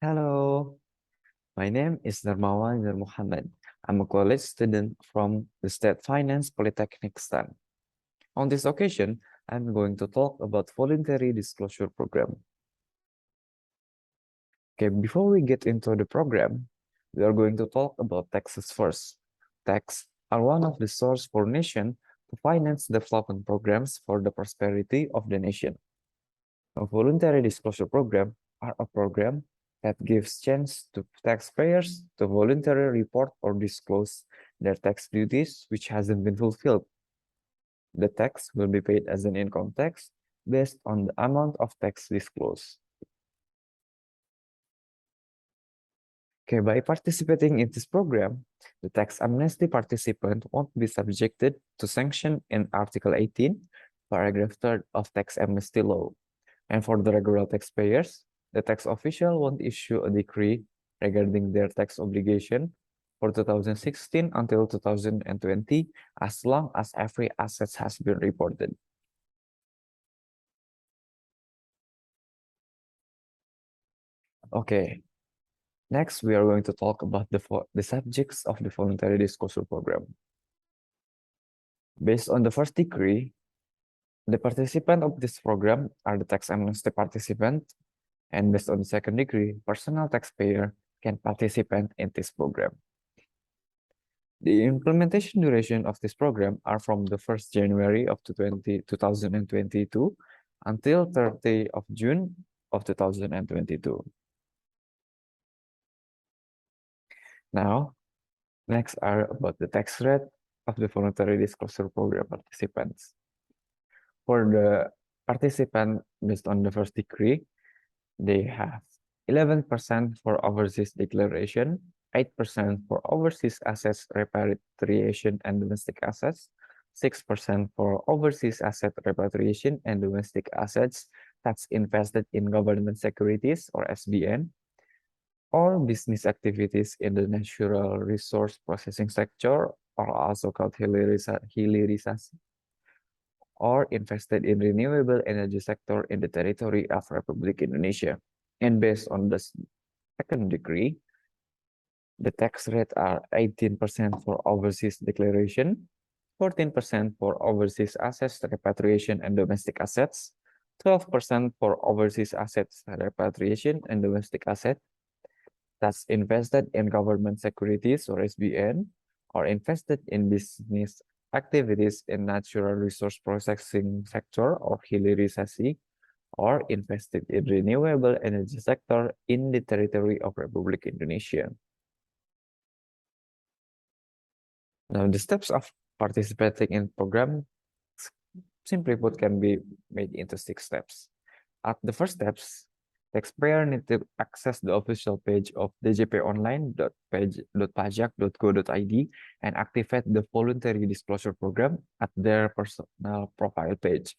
Hello, my name is Dharmawan Nur M. I'm a college student from the State Finance Polytechnic STAN. On this occasion, I'm going to talk about voluntary disclosure program. Okay, before we get into the program, we are going to talk about taxes first. Taxes are one of the sources for nation to finance development programs for the prosperity of the nation. A voluntary disclosure program are a program that gives chance to taxpayers to voluntarily report or disclose their tax duties which hasn't been fulfilled. The tax will be paid as an income tax based on the amount of tax disclosed. Okay, by participating in this program, the tax amnesty participant won't be subjected to sanction in Article 18, paragraph 3 of tax amnesty law. And for the regular taxpayers, the tax official won't issue a decree regarding their tax obligation for 2016 until 2020 as long as every asset has been reported. Okay, next we are going to talk about the subjects of the voluntary disclosure program. Based on the first decree, the participant of this program are the tax amnesty participant, and based on the second degree, personal taxpayer can participate in this program. The implementation duration of this program are from the 1st January of 2022 until 30 of June of 2022. Now, next are about the tax rate of the voluntary disclosure program participants. For the participant based on the first degree, they have 11% for overseas declaration, 8% for overseas assets repatriation and domestic assets, 6% for overseas asset repatriation and domestic assets that's invested in government securities or SBN, or business activities in the natural resource processing sector, or also called hilirisasi, or invested in renewable energy sector in the territory of Republic Indonesia. And based on the second degree, the tax rate are 18% for overseas declaration, 14% for overseas assets repatriation and domestic assets, 12% for overseas assets repatriation and domestic assets that's invested in government securities or SBN, or invested in business activities in natural resource processing sector or hilirisasi, or invested in renewable energy sector in the territory of Republic Indonesia. Now, the steps of participating in program, simply put, can be made into 6 steps. At the first steps, taxpayer need to access the official page of djponline.pajak.go.id and activate the voluntary disclosure program at their personal profile page.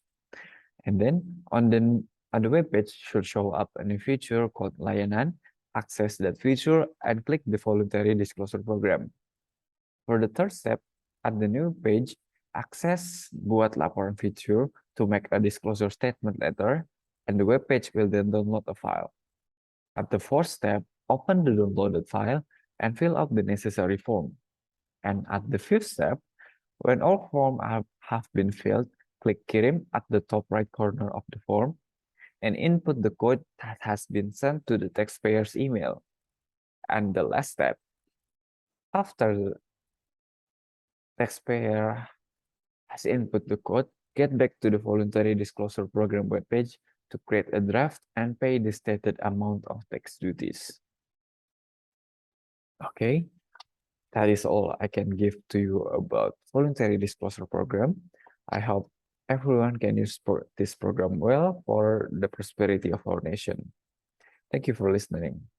And then on the web page should show up a new feature called Layanan. Access that feature and click the voluntary disclosure program. For the third step, at the new page, access Buat Laporan feature to make a disclosure statement letter, and the web page will then download a file. At the fourth step, open the downloaded file and fill out the necessary form. And at the fifth step, when all forms have been filled, click Kirim at the top right corner of the form and input the code that has been sent to the taxpayer's email. And the last step, after the taxpayer has input the code, get back to the voluntary disclosure program webpage to create a draft and pay the stated amount of tax duties. Okay, that is all I can give to you about voluntary disclosure program. I hope everyone can use this program well for the prosperity of our nation. Thank you for listening.